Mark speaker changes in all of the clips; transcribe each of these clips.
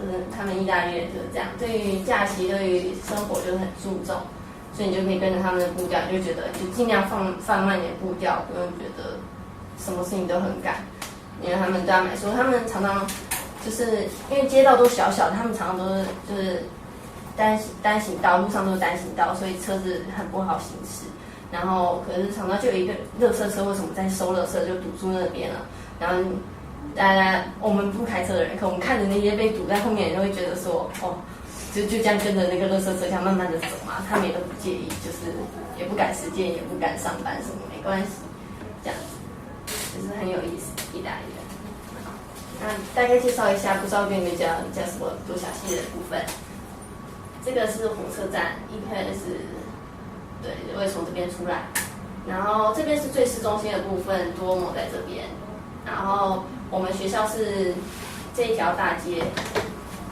Speaker 1: 就是他们意大利人就是这样，对于假期、对于生活就是很注重，所以你就可以跟着他们的步调，你就觉得就尽量放慢点步调，不用觉得什么事情都很赶。因为他们都要买书，他们常常就是因为街道都小小的，他们常常都是就是单行道，路上都是单行道，所以车子很不好行驶。然后可是常常就有一个垃圾车，为什么在收垃圾就堵住那边了？然后大家我们不开车的人，可我们看着那些被堵在后面的人，就会觉得说，哦，就这样跟着那个垃圾车这样慢慢的走嘛，他们也都不介意，就是也不赶时间，也不赶上班，什么没关系，这样子就是很有意思，意大利人。那大概介绍一下，不知道跟你们讲什么多详细的部分。这个是火车站，一开始对，就会从这边出来，然后这边是最市中心的部分，多摩在这边，然后我们学校是这一条大街，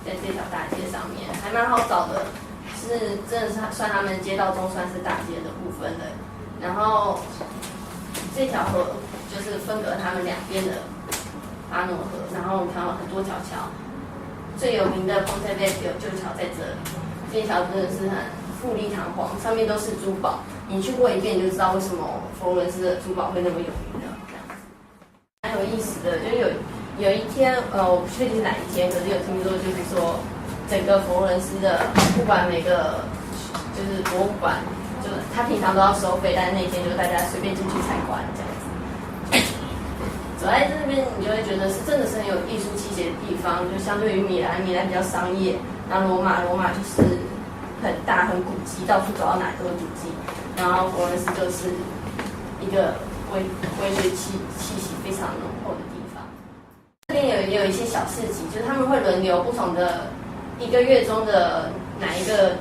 Speaker 1: 在这条大街上面还蛮好找的，是真的是算他们街道中算是大街的部分的。然后这条河就是分隔他们两边的阿诺河，然后我们看到很多条桥，最有名的 Ponte Vecchio 旧桥在这里，这一条真的是很富丽堂皇，上面都是珠宝。你去过一遍，你就知道为什么佛罗伦斯的珠宝会那么有名的。这样子，蛮有意思的。就有一天，我不确定是哪一天，可是有听说就是说，整个佛罗伦斯的不管每个就是博物馆，就他平常都要收费，但是那天就大家随便进去参观这样子。走在这边，你就会觉得是真的是很有艺术气节的地方，就相对于米兰比较商业，然后罗马就是很大很古迹，到处走到哪都是古迹，然后佛罗伦斯就是一个文学气息非常浓厚的地方。这边也有一些小市集，就是他们会轮流不同的一个月中的哪一个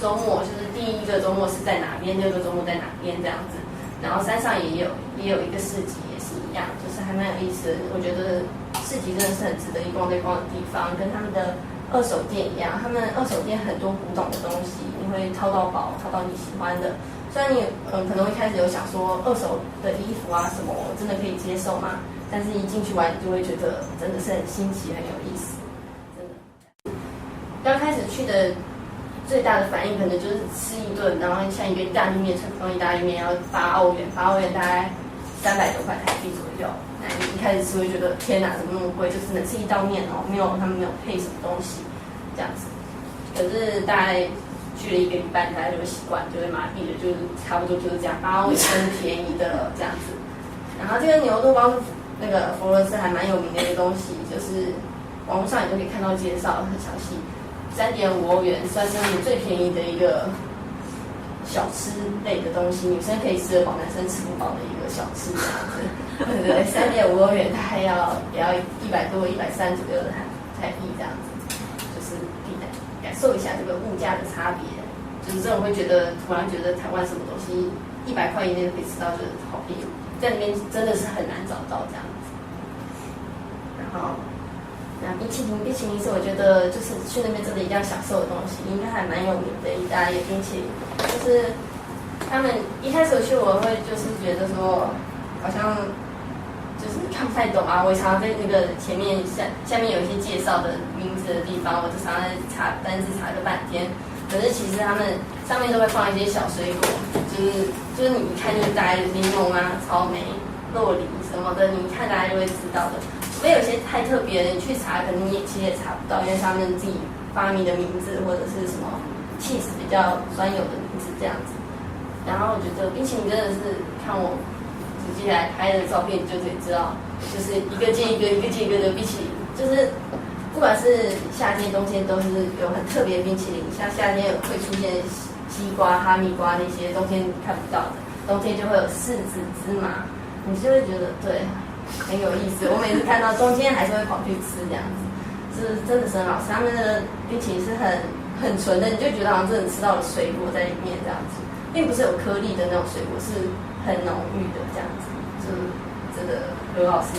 Speaker 1: 周末，就是第一个周末是在哪边，第二个周末在哪边这样子。然后山上也有一个市集，也是一样，就是还蛮有意思的。我觉得市集真的是很值得一逛的地方，跟他们的二手店一样，他们二手店很多古董的东西，你会淘到宝，淘到你喜欢的。虽然你可能一开始有想说二手的衣服啊什么，我真的可以接受吗？但是一进去玩，你就会觉得真的是很新奇，很有意思，真的。刚开始去的最大的反应可能就是吃一顿，然后像一个意大利面，传统意大利面要8欧元，大概300多块台币左右。那你一开始吃会觉得天哪，怎么那么贵？就只能吃一道面哦，他们没有配什么东西，这样子。可是大概去了1个礼拜，大家就会习惯，就会麻痹了，就是差不多就是这样，8欧元是便宜的了这样子。然后这个牛肉包是那个佛罗伦斯还蛮有名的一个东西，就是网络上你都可以看到介绍很详细。3.5欧元算是最便宜的一个小吃类的东西，女生可以吃得饱，男生吃不饱的一个小吃这样子。对，3.5欧元它也要100多、130左右的台币这样子，就是可以感受一下这个物价的差别。就是这种会突然觉得台湾什么东西100块以内就可以吃到，就是好便宜，在里面真的是很难找到这样子。然后。那冰淇淋是我觉得就是去那边真的一定要享受的东西，应该还蛮有名的意大利冰淇淋。就是他们一开始去我会就是觉得说好像就是看不太懂啊，我常常在那个前面下面有一些介绍的名字的地方，我就常常在查单字查个半天。可是其实他们上面都会放一些小水果，就是你一看就是大概柠檬啊、草莓、洛梨什么的，你一看大家就会知道的。除非有些太特别的，你去查可能你其实也查不到，因为他们自己发明的名字或者是什么 cheese 比较专有的名字这样子。然后我觉得冰淇淋真的是看我直接来拍的照片就可以知道，就是一个接一个的冰淇淋，就是不管是夏天冬天都是有很特别的冰淇淋，像夏天会出现西瓜、哈密瓜那些，冬天看不到的，冬天就会有柿子、芝麻，你就会觉得对。很有意思，我每次看到冬天还是会跑去吃这样子，是真的是很好吃。他们的冰淇淋是很纯的，你就觉得好像真的吃到了水果在里面这样子，并不是有颗粒的那种水果，是很浓郁的这样子，就是真的很好吃。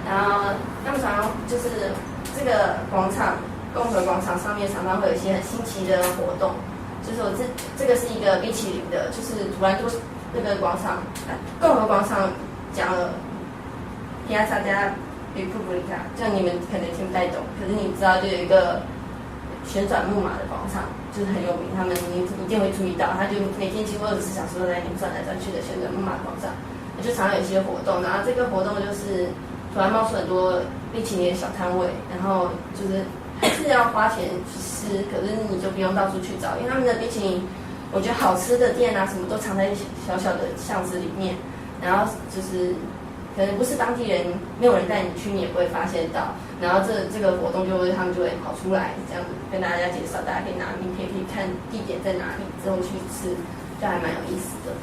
Speaker 1: 然后他们常常就是这个广场，共和广场上面常常会有一些很新奇的活动，就是我这个是一个冰淇淋的，就是突然就那个广场，共和广场讲了。Piazza della Republica，就你们可能听不太懂，可是你知道就有一个旋转木马的广场，就是很有名，你一定会注意到，它就每天几乎24小时都在那里转来转去的旋转木马广场，就常常有一些活动，然后这个活动就是突然冒出很多冰淇淋的小摊位，然后就是还是要花钱去吃，可是你就不用到处去找，因为他们的冰淇淋，我觉得好吃的店啊什么都藏在小小的巷子里面，然后就是可能不是当地人，没有人带你去，你也不会发现到。然后这个活动他们就会跑出来，这样子跟大家介绍，大家可以拿名片，可以看地点在哪里，之后去吃，就还蛮有意思的。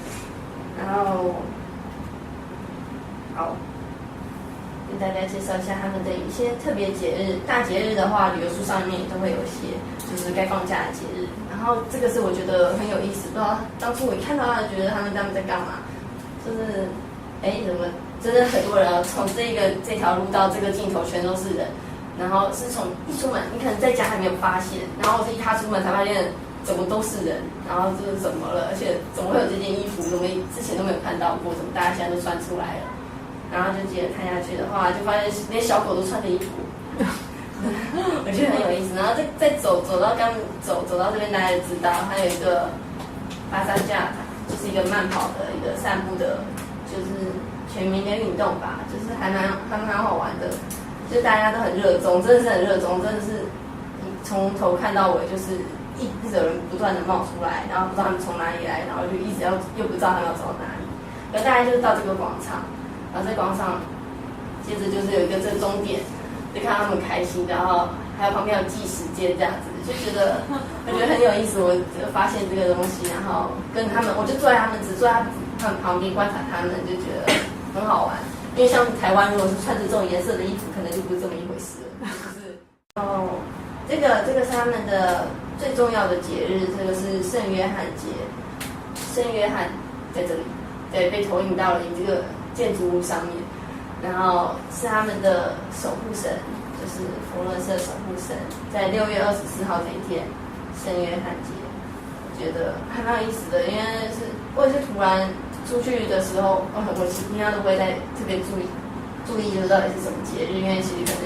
Speaker 1: 然后，好，跟大家介绍一下他们的一些特别节日。大节日的话，旅游书上面也都会有写，就是该放假的节日。然后这个是我觉得很有意思，不知道当初我一看到他，觉得他们在干嘛，就是怎么？真的很多人从这条路到这个尽头全都是人，然后是从一出门，你可能在家还没有发现，然后是一踏出门才发现怎么都是人，然后这是怎么了？而且怎么会有这件衣服？怎么之前都没有看到过？怎么大家现在都穿出来了？然后就接着看下去的话，就发现连小狗都穿着衣服，我觉得很有意思。然后再走到这边，大家就知道还有一个巴山架，就是一个慢跑的一个散步的，就是全民的运动吧，就是还蛮好玩的，就大家都很热衷，真的是很热衷，真的是从头看到尾，就是一直有人不断的冒出来，然后不知道他们从哪里来，然后就一直又不知道他们要走到哪里，而大家就是到这个广场，然后在广场接着就是有一个这个终点，就看到他们开心，然后还有旁边有计时间这样子，就觉得很有意思。我就发现这个东西，然后跟他们，我就坐在他们旁边观察他们，就觉得很好玩。因为像台湾如果是穿着这种颜色的衣服，可能就不是这么一回事了。就是这个是他们的最重要的节日，这个是圣约翰节。圣约翰在这里，对，被投影到了这个建筑物上面，然后是他们的守护神。就是佛罗伦斯的守护神，在6月24号这一天，圣约翰节，我觉得还蛮有意思的，因为我也是突然出去的时候，我平常都不会再特别注意这到底是什么节日，因为其实可能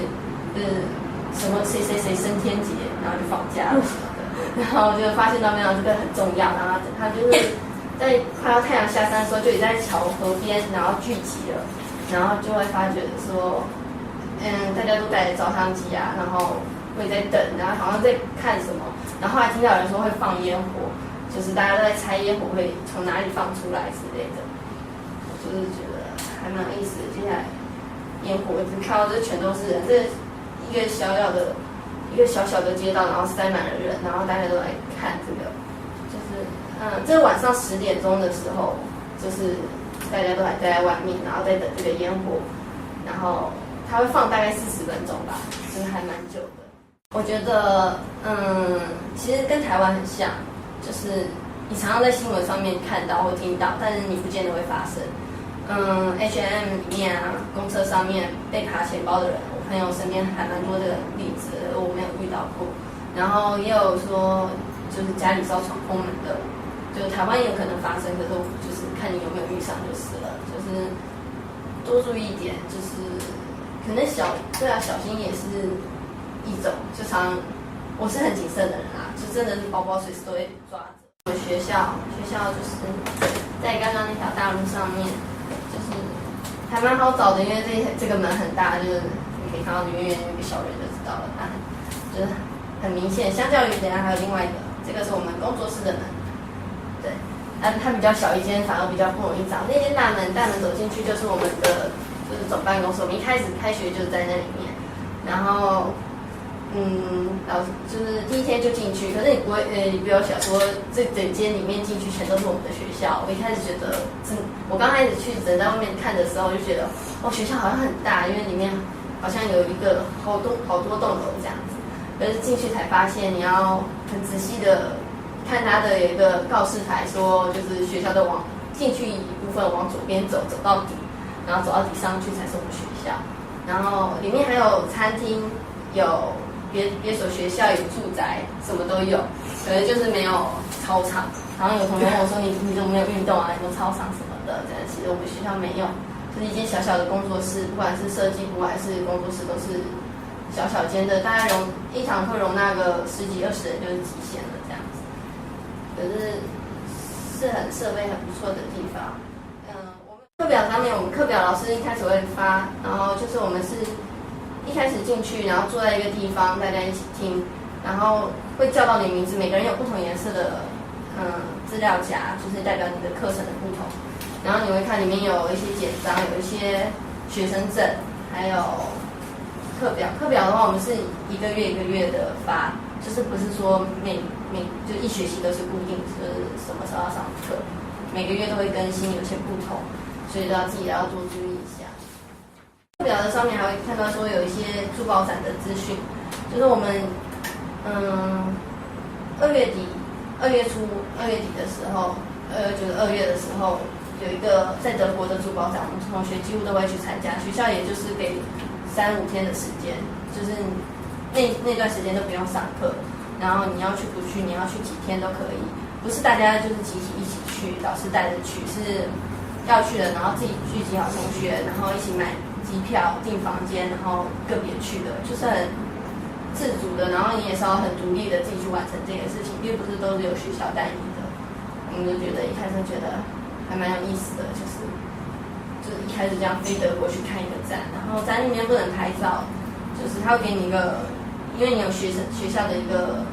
Speaker 1: 什么谁升天节，然后就放假了什么的，然后就发现到没有这个很重要，然后他就是在快要太阳下山的时候，就已经在桥河边，然后聚集了，然后就会发觉说。大家都带着照相机啊，然后会在等，然后好像在看什么，然后后来听到有人说会放烟火，就是大家都在猜烟火会从哪里放出来之类的，我就是觉得还蛮有意思的。接下来烟火，我只看到这全都是人，这一个小小的街道，然后塞满了人，然后大家都来看这个，就是这个晚上10点钟的时候，就是大家都还待在外面，然后在等这个烟火，然后。它会放大概40分钟吧，就是还蛮久的。我觉得，其实跟台湾很像，就是你常常在新闻上面看到或听到，但是你不见得会发生。H&M 里面啊，公车上面被扒钱包的人，我朋友身边还蛮多的例子，我没有遇到过。然后也有说，就是家里遭闯空门的，就台湾也有可能发生，可是就是看你有没有遇上就是了。就是多注意一点，就是。可能小心也是一种，就我是很谨慎的人啊，就真的是包包随时都会抓着。我们学校就是在刚刚那条大路上面，就是还蛮好找的，因为这个门很大，就是你可以看到远远有一个小人就知道了，就是很明显。相较于等下还有另外一个，这个是我们工作室的门，对，它比较小一间，反而比较不容易找。那间大门走进去就是我们的。就是总办公室，我们一开始开学就在那里面，然后，老师就是第一天就进去，可是你不要想说这整间里面进去全都是我们的学校。我一开始觉得，我刚开始去在外面看的时候，就觉得学校好像很大，因为里面好像有一个好多栋楼这样子。可是进去才发现，你要很仔细的看它的有一个告示牌，说就是学校的进去一部分往左边走到底。然后走到底上去才是我们学校，然后里面还有餐厅，有别所学校，有住宅，什么都有，可能就是没有操场。然后有同学问我说：“你怎么没有运动啊？有没有操场什么的？”其实我们学校没有，就是一间小小的工作室，不管是设计部还是工作室，都是小小间的，大概一堂课容纳个10几20人就是极限了这样子。可是很设备很不错的地方。我们课表上面，我们课表老师一开始会发，然后就是我们是一开始进去，然后坐在一个地方，大家一起听，然后会叫到你的名字，每个人有不同颜色的资料夹，就是代表你的课程的不同。然后你会看里面有一些简章，有一些学生证，还有课表。课表的话，我们是一个月一个月的发，就是不是说就一学期都是固定，就是什么时候要上课，每个月都会更新，有些不同，所以都要自己要多注意一下。课表的上面还会看到说有一些珠宝展的资讯，就是我们2月底的时候，就是2月的时候。有一个在德国的珠宝展，我们同学几乎都会去参加。学校也就是给3、5天的时间，就是那段时间都不用上课，然后你要去不去，你要去几天都可以，不是大家就是集体一起去，老师带着去，是要去的，然后自己聚集好同学，然后一起买机票、订房间，然后个别去的，就是很自主的，然后你也是要很独立的自己去完成这件事情，并不是都是由学校带你的。我们就觉得一开始觉得还蛮有意思的，就是一开始这样飞德国去看一个展，然后展里面不能拍照，就是他会给你一个，因为你有学校的一个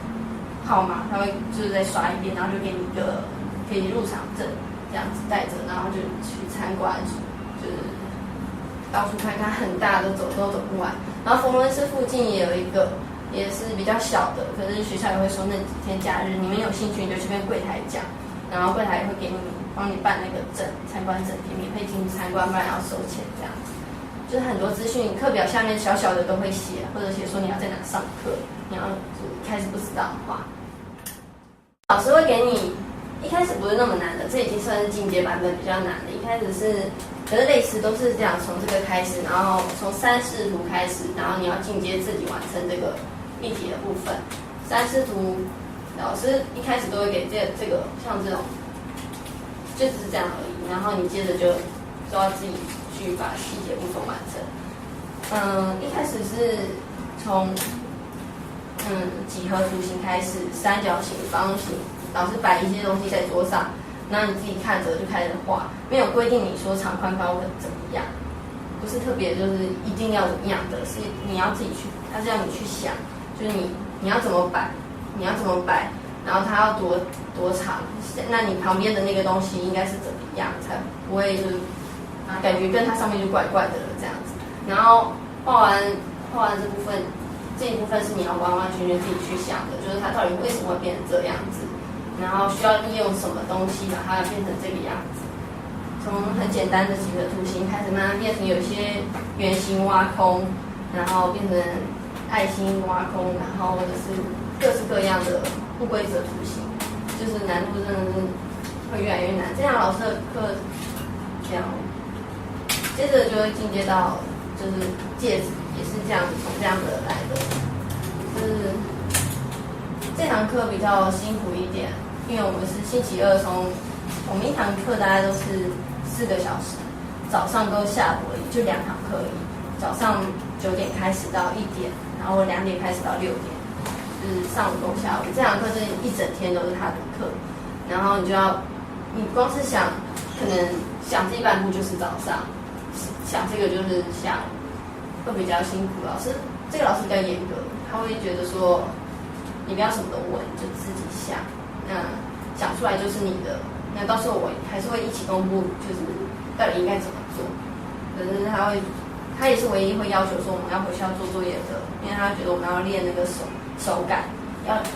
Speaker 1: 号码，他会就是再刷一遍，然后就给你一个可以入场证，这样子带着，然后就去参观，就是到处看看，很大的都走不完。然后佛伦斯附近也有一个，也是比较小的，可是学校也会说那几天假日，你们有兴趣你就去跟柜台讲，然后柜台也会给你帮你办那个证，参观证，免费进去参观，不然要收钱这样子。就是很多资讯，课表下面小小的都会写，或者写说你要在哪上课，你要就一开始不知道的话，老师会给你。一开始不是那么难的，这已经算是进阶版本比较难的。一开始是，可是类似都是这样，从这个开始，然后从3视图开始，然后你要进阶自己完成这个立体的部分。3视图，老师一开始都会给这个像这种，就只是这样而已。然后你接着就要自己去把细节部分完成。一开始是从几何图形开始，三角形、方形。老师摆一些东西在桌上，然后你自己看着就开始画，没有规定你说长宽高会怎么样，不是特别就是一定要怎么样的，是你要自己去，他是让你去想，就是你要怎么摆，然后它要多长，那你旁边的那个东西应该是怎么样，才不会就是感觉跟它上面就怪怪的了这样子。然后画完这一部分是你要完完全全自己去想的，就是它到底为什么会变成这样子。然后需要利用什么东西把它变成这个样子？从很简单的几何图形开始，慢慢变成有一些圆形挖空，然后变成爱心挖空，然后或者是各式各样的不规则图形，就是难度真的是会越来越难。这样老师的课这样，接着就会进阶到就是戒指也是这样子，从这样的来的，就是这堂课比较辛苦一点。因为我们是星期二我们一堂课大概都是4个小时，早上跟下午而已，就2堂课而已。早上9点开始到1点，然后2点开始到6点，就是上午跟下午。这堂课是一整天都是他的课，然后你光是想，可能想这一半部就是早上，想这个就是下午，会比较辛苦。这个老师比较严格，他会觉得说，你不要什么都问，就自己想。想出来就是你的，那到时候我还是会一起公布，就是到底应该怎么做。可是他也是唯一会要求说我们要回校做作业的，因为他觉得我们要练那个手感，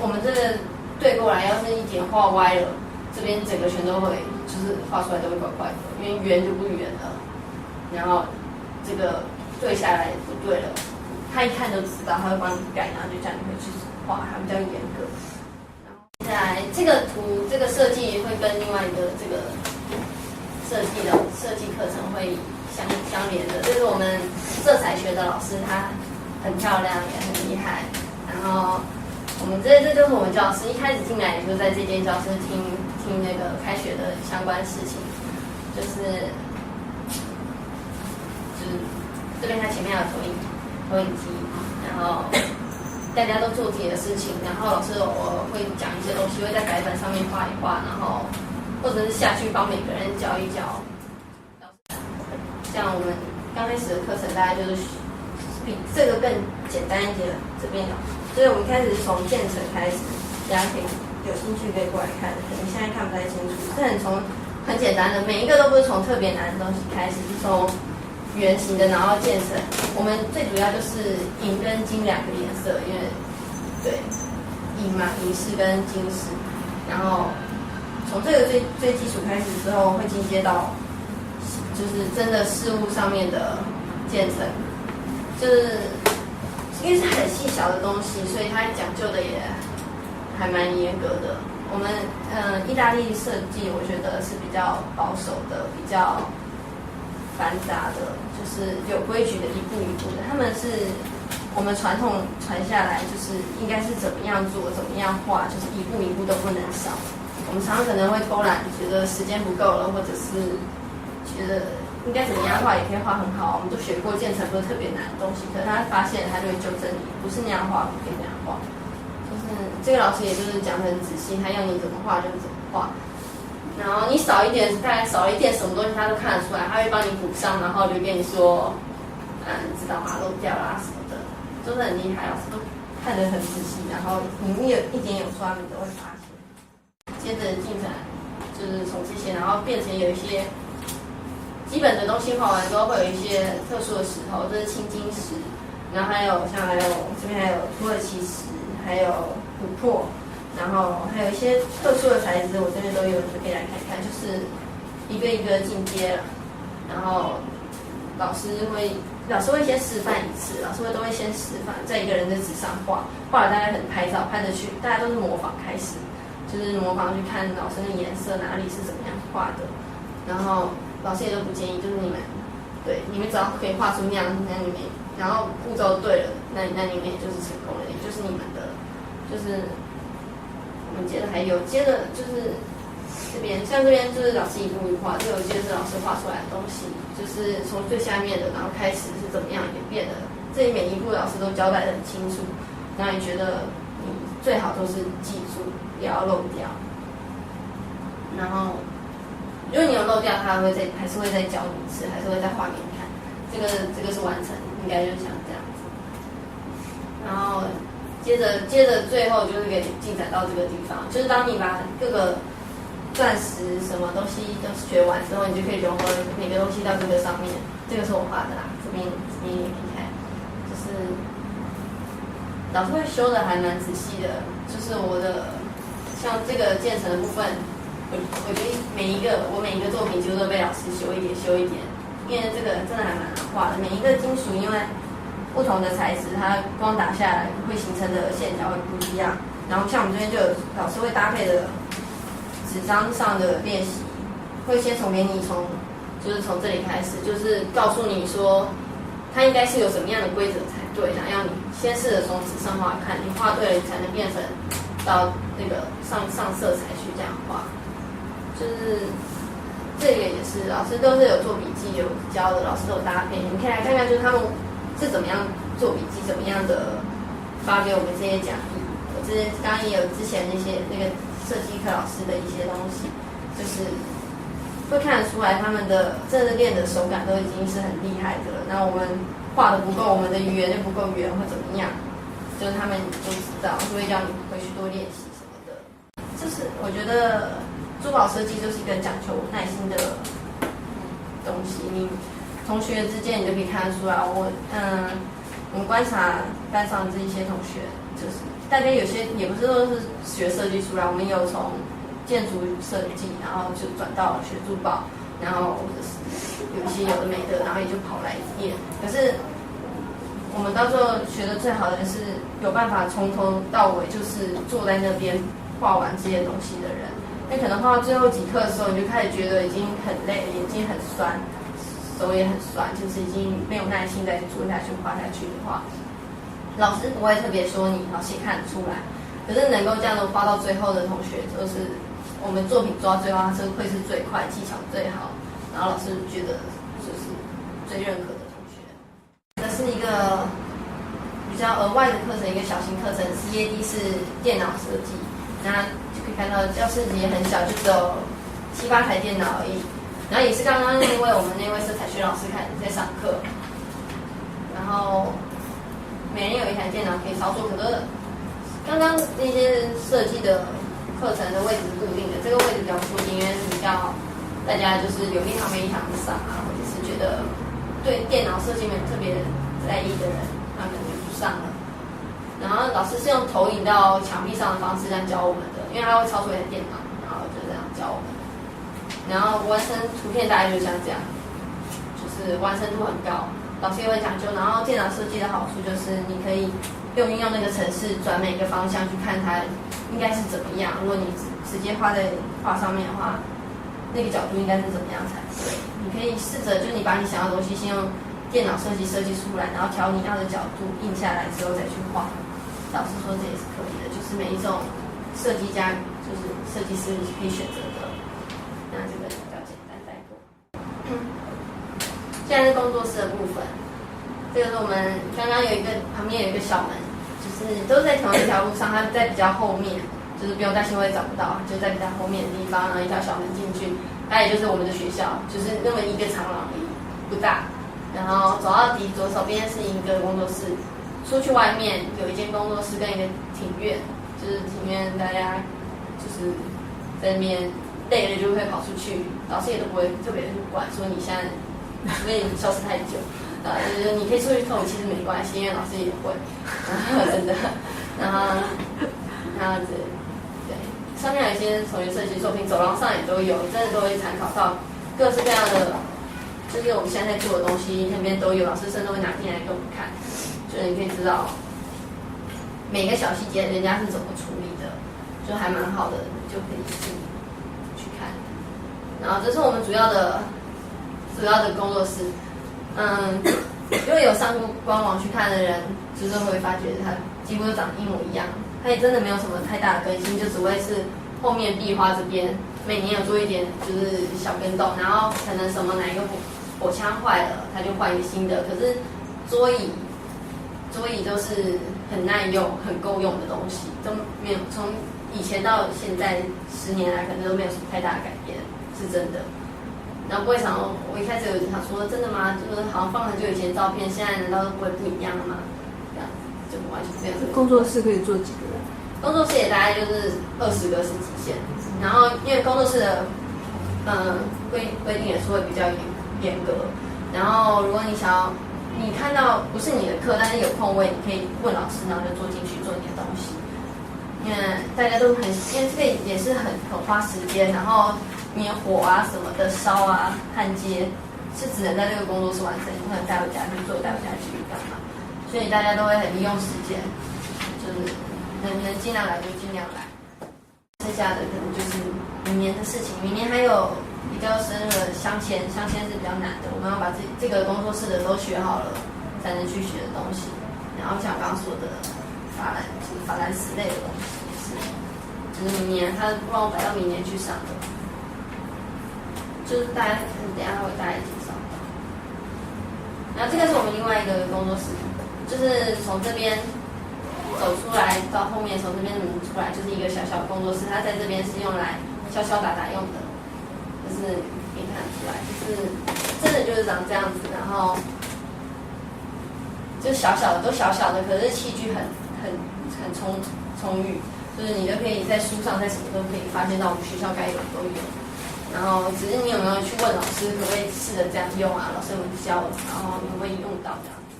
Speaker 1: 我们这个对过来，要是一点画歪了，这边整个全都会就是画出来都会怪怪的，因为圆就不圆了，然后这个对下来不对了，他一看就知道，他会帮你改，然后就叫你回去画，还比较严格。再来，这个图这个设计会跟另外一个这个设计课程会相连的。这是我们色彩学的老师，他很漂亮也很厉害。然后我们这就是我们教室，一开始进来也就在这间教室听那个开学的相关事情，就是这边它前面有投影机，然后大家都做自己的事情，然后老师我会讲一些东西，会在白板上面画一画，然后或者是下去帮每个人教一教。像我们刚开始的课程，大概就是比这个更简单一点，这边有，所以我们开始从建成开始，大家可以有兴趣可以过来看，可能现在看不太清楚，这很简单的，每一个都不是从特别难的东西开始，是从圆形的，然后建成。我们最主要就是银跟金两个颜色，因为对银嘛，银饰跟金饰，然后从这个最基础开始之后，会进阶到就是真的事物上面的建成，就是因为是很细小的东西，所以它讲究的也还蛮严格的。我们意大利设计，我觉得是比较保守的，比较繁杂的，就是有规矩的，一步一步的。他们是我们传统传下来，就是应该是怎么样做，怎么样画，就是一步一步都不能少。我们常常可能会偷懒，觉得时间不够了，或者是觉得应该怎么样画也可以画很好。我们都学过建成不是特别难的东西，可是他发现他就会纠正你，不是那样画，不可以那样画。就是这个老师也就是讲得很仔细，他要你怎么画就怎么画。然后你少一点，大概少一点什么东西他都看得出来，他会帮你补上，然后就跟你说，你知道吗？漏掉啦什么的，就是很厉害，老师都看得很仔细，然后你有一点有错，你都会发现。接着进展就是从这些，然后变成有一些基本的东西画完之后，会有一些特殊的石头，这是青金石，然后还有这边还有土耳其石，还有琥珀。然后还有一些特殊的材质，我这边都有，你可以来看看，就是一个一个进阶了。然后老师会先示范一次，都会先示范，在一个人的纸上画了大家可能拍照拍得去，大家都是模仿开始，就是模仿去看老师的颜色哪里是怎么样画的。然后老师也都不建议，就是你们只要可以画出那样，那你们然后步骤对了，那你们也就是成功了，也就是你们的就是。我们接着就是这边，像这边就是老师一步一步画，这个我记得是老师画出来的东西，就是从最下面的，然后开始是怎么样演变的，这里每一步老师都交代得很清楚，然后你觉得你最好都是记住，不要漏掉。然后如果你有漏掉，他还是会再教你一次，还是会再画给你看。这个是完成，应该就像这样子。然后。接着最后就是给进展到这个地方，就是当你把各个钻石什么东西都学完之后，你就可以融合每个东西到这个上面。这个是我画的啦，这边也可以看，就是老师会修的还蛮仔细的，就是我的像这个建成的部分，我觉得每一个作品几乎都被老师修一点，因为这个真的还蛮难画的，每一个金属因为。不同的材质，它光打下来会形成的线条会不一样。然后像我们这边就有老师会搭配的纸张上的练习，会先从这里开始，就是告诉你说它应该是有什么样的规则才对，然后要你先试着从纸上画看，你画对了，你才能变成到那个上色彩去这样画。就是这个也是老师都是有做笔记有教的，老师都有搭配，你可以来看看，就是他们。是怎么样做笔记，怎么样的发给我们这些讲义。我刚刚也有之前那个设计课老师的一些东西，就是会看得出来他们的真的练的手感都已经是很厉害的了。那我们画的不够，我们的圆就不够圆或怎么样，就是他们都知道，就会叫你回去多练习什么的。就是我觉得珠宝设计就是一个讲求耐心的东西，你。同学之间，你就可以看得出来。我们观察班上这一些同学，就是大家有些也不是都是学设计出来，我们有从建筑设计，然后就转到学珠宝，然后或者是有一些有的没的，然后也就跑来念。可是我们到时候学的最好的是有办法从头到尾就是坐在那边画完这些东西的人。那可能画到最后几课的时候，你就开始觉得已经很累，眼睛很酸。手也很酸，就是已经没有耐心再做下去、画下去的话，老师不会特别说你，老师也看得出来。可是能够这样子画到最后的同学，就是我们作品做到最后，他是会是最快、技巧最好，然后老师觉得就是最认可的。是一个比较额外的课程，一个小型课程 ，CAD 是电脑设计，那就可以看到教室也很小，就只有7、8台电脑而已。然后也是刚刚我们那位色彩学老师在上课，然后每人有一台电脑可以操作。可是刚刚那些设计的课程的位置是固定的，这个位置比较固定，因为是比较大家就是有一堂没一堂的上啊，或者是觉得对电脑设计没有特别在意的人，那可能就不上了。然后老师是用投影到墙壁上的方式这样教我们的，因为他会操作一台电脑，然后就这样教我们。然后完成图片大概就像这样，就是完成度很高，老师也会讲究。然后电脑设计的好处就是你可以运用那个程式转每个方向去看它应该是怎么样。如果你直接画在画上面的话，那个角度应该是怎么样才对？你可以试着，就是你把你想要的东西先用电脑设计出来，然后调你要的角度印下来之后再去画。老师说这也是可以的，就是每一种设计家就是设计师可以选择的。那这个比较简单带过。现在是工作室的部分，这个是我们刚刚旁边有一个小门，就是都是在同一条路上，它在比较后面，就是不用担心会找不到，就在比较后面的地方，然后一条小门进去，它也就是我们的学校，就是那么一个长廊而已，不大。然后走到底左手边是一个工作室，出去外面有一间工作室跟一个庭院，就是庭院大家就是在那边累了就会跑出去，老师也都不会特别去管说你现在除非你消失太久，就是你可以出去透，其实没关系，因为老师也会，真的，然后子，对，上面有一些同学设计作品，走廊上也都有，真的都会参考到各式各样的，就是我们现在在做的东西，那边都有，老师甚至会拿进来给我们看，就是你可以知道每个小细节人家是怎么处理的，就还蛮好的，你就可以去看。然后这是我们主要的工作室，如果有上过官网去看的人，就是会发觉它几乎都长得一模一样，它也真的没有什么太大的更新，就只会是后面壁花这边每年有做一点就是小跟动，然后可能哪一个火枪坏了，它就换一个新的。可是桌椅都是很耐用、很够用的东西，都没有从以前到现在10年来，可能都没有什么太大的改变，是真的。然后不会想，我一开始有想说真的吗？就是好像放很久以前照片，现在难道都不会不一样了吗？这样就完全没有。
Speaker 2: 工作室可以做几个人？
Speaker 1: 工作室也大概就是20个是极限。然后因为工作室的规定也是会比较严格。然后如果你看到不是你的课，但是有空位，你可以问老师，然后就坐进去做你的东西。因为大家都因为这个也是很花时间，然后你的火啊什么的烧啊焊接是只能在这个工作室完成，你不能带回家去做，带回家去干嘛？所以大家都会很利用时间，就是能尽量来就尽量来。剩下的可能就是明年的事情，明年还有比较深入的镶嵌是比较难的，我们要把这个工作室的都学好了，才能去学的东西。然后像刚刚说的法兰石类的东西也是，就是明年他不让我摆到明年去上的，就是大家等一下会大概介绍。然后这个是我们另外一个工作室，就是从这边走出来到后面，从这边出来就是一个小小的工作室，它在这边是用来敲敲打打用的，就是可以看得出来，就是真的就是长这样子，然后就小小的都小小的，可是器具很充裕，就是你都可以在书上在什么都可以发现到我们学校该有的都有。然后只是你有没有去问老师可不可以试着这样用啊？老师有没有教，然后你会不会用到这样子？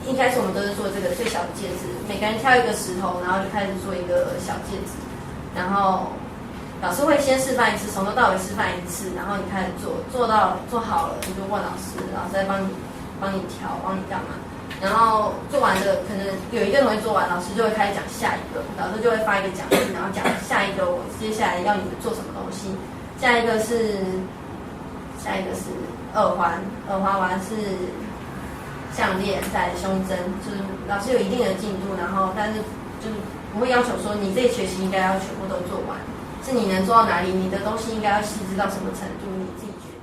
Speaker 1: 一开始我们都是做这个最小的戒指，每个人挑一个石头，然后就开始做一个小戒指。然后老师会先示范一次，从头到尾示范一次，然后你开始做好了，你就问老师，老师再帮你调，帮你干嘛？然后做完的可能有一个同学做完，老师就会开始讲下一个，老师就会发一个奖励，然后讲下一个我接下来要你们做什么东西。下一个是耳环完是项链，再来胸针，就是老师有一定的进度，然后但是就是不会要求说你这学期应该要全部都做完，是你能做到哪里，你的东西应该要细致到什么程度，你自己决定。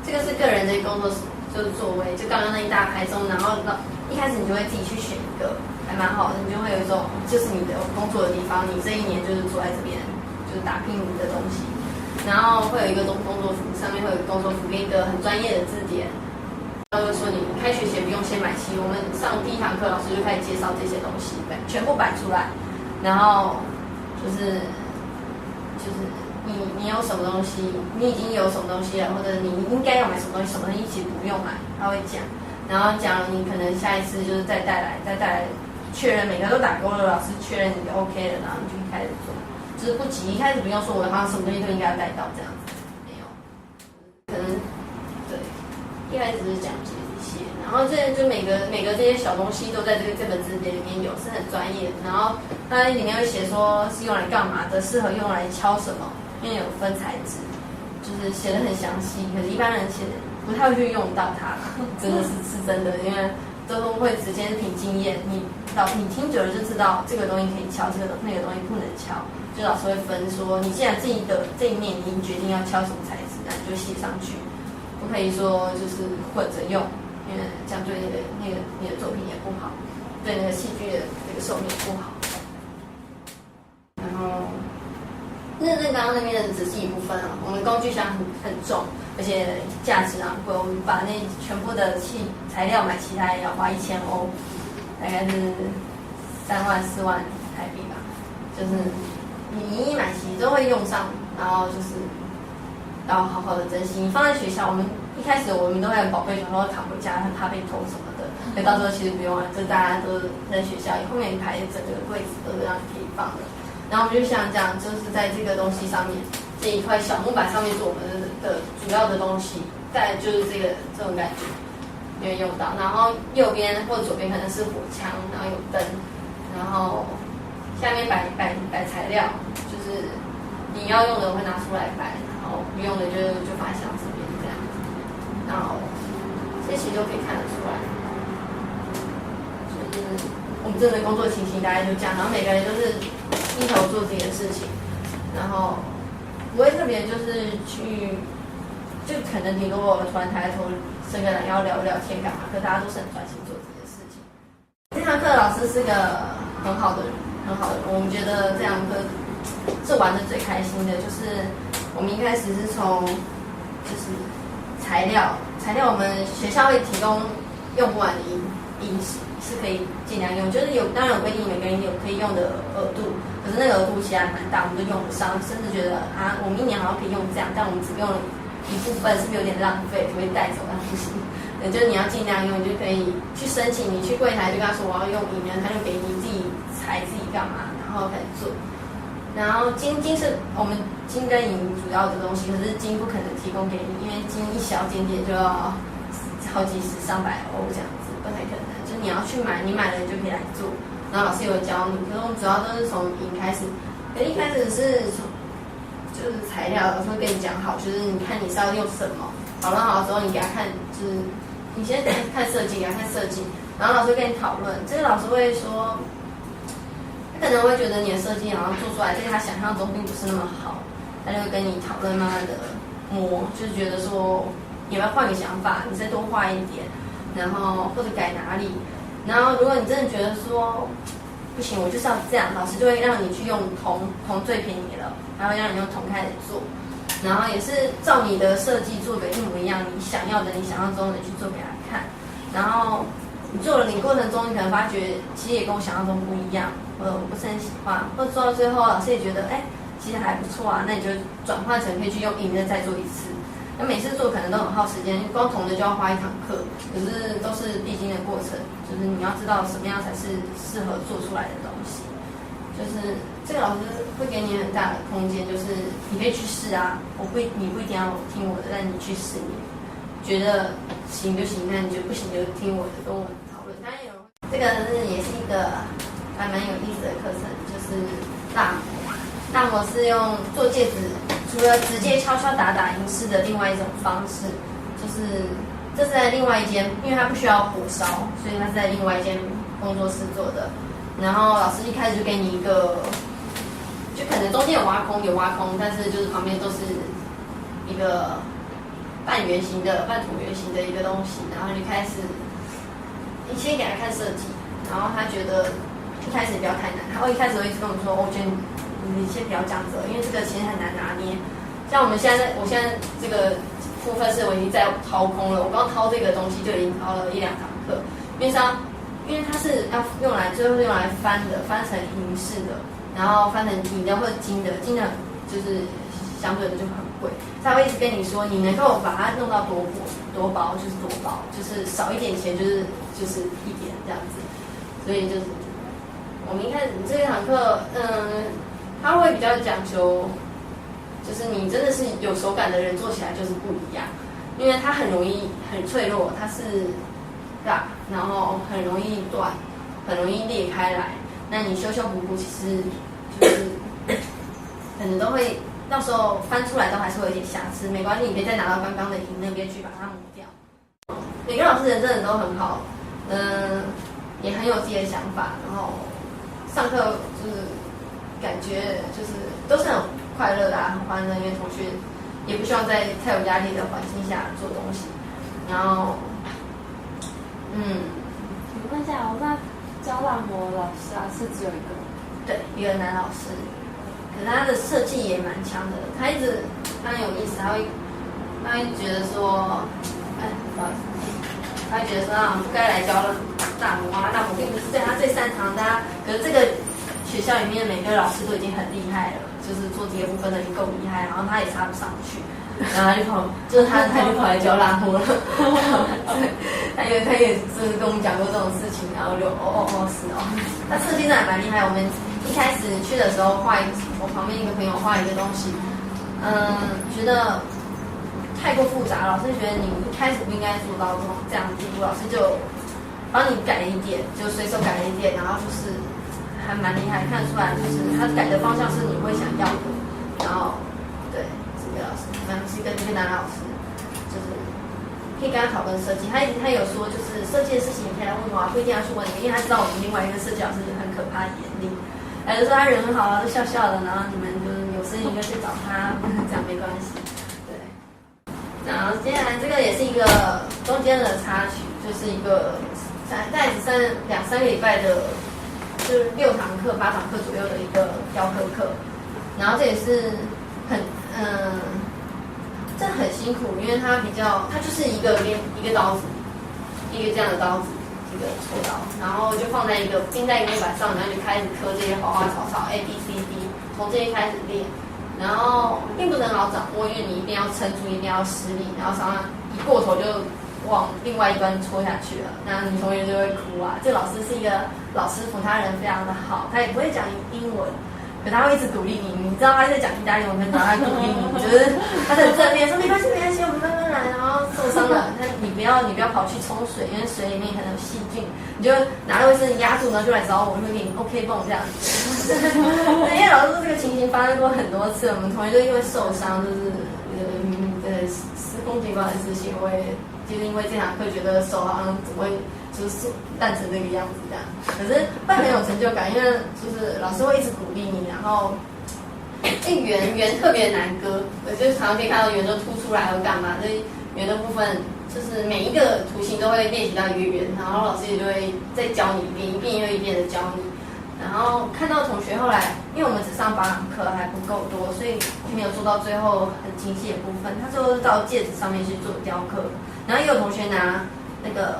Speaker 1: 这个是个人的工作室，就是座位，就刚刚那一大排中，然后一开始你就会自己去选一个，还蛮好的，你就会有一种就是你的工作的地方，你这一年就是坐在这边，就是打拼你的东西，然后会有一个工作服，上面会有一个工作服跟一个很专业的字典。然后就说你开学前不用先买齐，我们上第一堂课老师就开始介绍这些东西，全部摆出来，然后就是你有什么东西，你已经有什么东西了，或者你应该要买什么东西，什么东西其实不用买，他会讲，然后讲你可能下一次就是再带来确认每个都打勾了，老师确认你 OK 了，然后你就开始做，就是不急，一开始不用说我好像什么东西都应该要带到这样子，没有，可能对。一开始是讲解这些，然后这就每个这些小东西都在这本字典里面有，是很专业的。然后它里面会写说是用来干嘛的，适合用来敲什么，因为有分材质，就是写的很详细。可是一般人其实不太会去用到它，真的是真的，因为都会直接凭经验，你听久了就知道这个东西可以敲，那个东西不能敲。就老师会分说，你既然这一面你已经决定要敲什么材质，那你就写上去。不可以说就是混着用，因为这样对你的作品也不好，对那个戏剧的那个寿命也不好。然后，那刚刚那边的仔细一部分啊，我们工具箱很重，而且价值昂贵，我们把那全部的材料买齐，它也要花1000欧，大概是3万4万台币吧。就是你一买齐都会用上，然后就是。要好好的珍惜，你放在学校，我们一开始我们都会很宝贝，想说扛回家，很怕被偷什么的。所以到时候其实不用了，就大家都在学校，后面一排整个柜子都是让你可以放的。然后我们就想讲，就是在这个东西上面，这一块小木板上面是我们的主要的东西，再来就是这种感觉，因为用到。然后右边或者左边可能是火枪，然后有灯，然后下面摆材料，就是你要用的我会拿出来摆。不用的就放在箱子里面这样，然后这些其实都可以看得出来，就是我们真的工作情形大概就这样，然后每个人都是低头做自己的事情，然后不会特别就是就可能顶多我突然抬头伸个懒腰聊天干嘛，可大家都是很专心做自己的事情。这堂课老师是个很好的人，我们觉得这堂课是玩的最开心的，就是。我们一开始是从就是材料，我们学校会提供用不完的银是可以尽量用，就是当然有规定每个人有可以用的额度，可是那个额度其实还蛮大，我们都用不上，甚至觉得啊，我们一年好像可以用这样，但我们只用了一部分，是不是有点浪费？可不可以带走？那不行，就是你要尽量用，你就可以去申请，你去柜台就跟他说我要用银，他就给你自己裁自己干嘛，然后开始做。然后金是我们金跟银主要的东西，可是金不可能提供给你，因为金一小点点就要好几十上百欧这样子，不太可能。就是你要去买，你买了你就可以来做。然后老师有教你，可是我们主要都是从银开始。一开始是就是材料，老师会跟你讲好，就是你看你是要用什么，讨论好之后你给他看，就是你先看设计，给他看设计，然后老师会跟你讨论。这个老师会说。可能会觉得你的设计好像做出来，在他想象中并不是那么好，他就会跟你讨论，慢慢的磨，就是觉得说有没有换个想法，你再多画一点，然后或者改哪里，然后如果你真的觉得说不行，我就是要这样，老师就会让你去用铜最便宜了，还会让你用铜开始做，然后也是照你的设计做的一模一样，你想要的、你想象中的去做给他看，然后你做了，你过程中你可能发觉其实也跟我想象中不一样。我不是很喜欢，或者做到最后，老师也觉得，其实还不错啊，那你就转换成可以去用银的再做一次。那每次做可能都很耗时间，光铜的就要花1堂课，可是都是必经的过程，就是你要知道什么样才是适合做出来的东西。就是这个老师会给你很大的空间，就是你可以去试啊，你不一定要听我的，但你去试，你觉得行就行，那你就不行就听我的，跟我讨论。当然有这个也是一个。还蛮有意思的课程，就是大模是用做戒指，除了直接敲打银饰的另外一种方式，就是这是在另外一间，因为它不需要火烧，所以它是在另外一间工作室做的。然后老师一开始就给你一个，就可能中间有挖空，但是就是旁边都是一个半圆形的、半椭圆形的一个东西，然后就开始，你先给他看设计，然后他觉得一开始不要太难，他会一开始会一直跟我说，我觉得你先不要这样子，因为这个其实很难拿捏。像我现在这个部分是我已经在掏空了，我刚掏这个东西就已经掏了1-2堂课，因为它是要最后用来翻的，翻成银饰的，然后翻成银的或者金的就是相对的就很贵，他会一直跟你说你能够把它弄到多薄就是多薄，就是少一点钱就是一点这样子，所以就是我们一开始这一堂课，他会比较讲究。就是你真的是有手感的人做起来就是不一样，因为它很容易很脆弱，它是大，然后很容易断，很容易裂开来。那你修补，其实就是可能都会到时候翻出来都还是会有点瑕疵，没关系，你可以再拿到刚刚的银那边去把它磨掉。每个老师人真的都很好，也很有自己的想法，然后上课就是感觉就是都是很快乐的很欢乐，因为同学也不希望在太有压力的环境下做东西。然后，
Speaker 2: 我问一下，我那教蜡模老师啊，是只有一个？
Speaker 1: 对，一个男老师，可是他的设计也蛮强的，他很有意思，他会觉得说，不好意思，他会觉得说不该来教大模啊，大模并不是他最擅长的可是这个学校里面每个老师都已经很厉害了。就是做这些部分的已经够厉害，然后他也插不上去，然后他就跑来教拉货了。他也是跟我们讲过这种事情，然后就是哦，他设计真的还蛮厉害。我们一开始去的时候我旁边一个朋友画一个东西，觉得太过复杂，老师觉得你一开始不应该做到这样的地步，老师就帮你改了一点，就随手改了一点，然后就是还蛮厉害，看得出来就是他改的方向是你会想要的。然后对这个老师，是一个男老师，就是可以跟他讨论设计。他有说就是设计的事情你可以来问我不一定要去问你，因为他知道我们另外一个设计老师很可怕严厉，就说他人很好都笑笑的，然后你们就是有事情就去找他，这样没关系。对，然后接下来这个也是一个中间的插曲，就是一个大概只剩2-3个礼拜的，就是6堂课、8堂课左右的一个雕刻课。然后这也是这很辛苦，因为它就是一个刀子，一个这样的刀子，这个锉刀，然后就放在钉在一个面板上，然后就开始刻这些花花草草 A B C D， 从这些开始练，然后并不是很好掌握，因为你一定要撑住，一定要施力，然后常常一过头就往另外一端戳下去了，那女同学就会哭啊。这老师是一个老师傅，他人非常的好，他也不会讲英文。可他会一直鼓励你，你知道他在讲意大利文，跟他鼓励你，就是他很正面说没关系，我们慢慢来，然后受伤了，你不要跑去冲水，因为水里面可能有细菌，你就拿了卫生纸压住呢，就来找我，会给你 OK 绷这样子。因为老师说这个情形发生过很多次，我们同学就因为受伤，就是司空见惯的事情，就是因为这堂课觉得手好像怎么会就是烂成这个样子这样，可是会很有成就感，因为就是老师会一直鼓励你，然后圆特别难割，我就常常可以看到圆都凸出来或干嘛，这圆的部分就是每一个图形都会练习到一个圆，然后老师也就会再教你一遍又一遍的教你，然后看到同学后来，因为我们只上8堂课还不够多，所以没有做到最后很精细的部分，他最后是到戒指上面去做雕刻，然后也有同学拿那个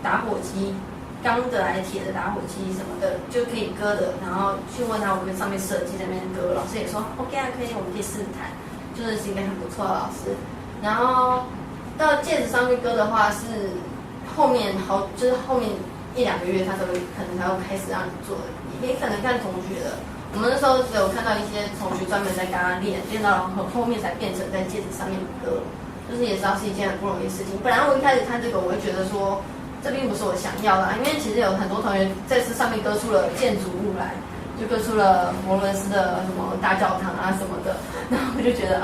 Speaker 1: 打火机，钢的还是铁的打火机什么的就可以割的，然后去问他我们上面设计在那边割，老师也说 OK 啊，可以，我们可以试试看，就是一个很不错的老师。然后到戒指上面割的话是后面就是后面1-2个月他可能才会开始让你做的，也可能看同学的。我们那时候只有看到一些同学专门在跟他练到很后面才变成在戒指上面割，就是也知道是一件很不容易的事情。本来我一开始看这个，我会觉得说这并不是我想要的，因为其实有很多同学在这上面割出了建筑物来，就割出了佛罗伦斯的什么大教堂啊什么的，然后我就觉得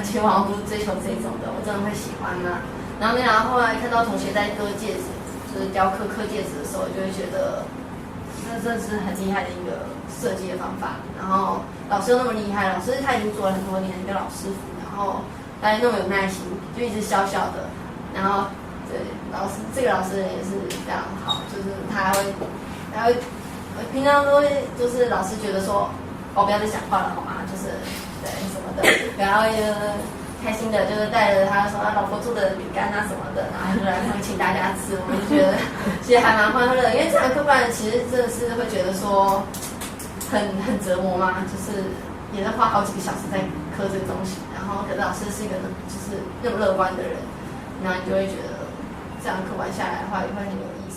Speaker 1: 其实我好像不是追求这种的，我真的会喜欢啊。然后没想到后来看到同学在割戒指，就是雕刻戒指的时候，就会觉得那真的是很厉害的一个设计的方法。然后老师又那么厉害，老师他已经做了很多年一个老师傅，然后大家那么有耐心，就一直笑笑的。然后，对这个老师也是非常好，就是他会，平常都会，就是老师觉得说，哦，不要再讲话了好吗？就是对什么的，然后开心的，就是带着他说他老婆做的饼干啊什么的，然后就来请大家吃，我们就觉得其实还蛮欢乐的，因为这堂课不然其实真的是会觉得说很折磨嘛，就是也在花好几个小时在刻这个东西，然后可是老师是一个就是那么乐观的人，那你就会觉得这堂课玩下来的话也会很有意义。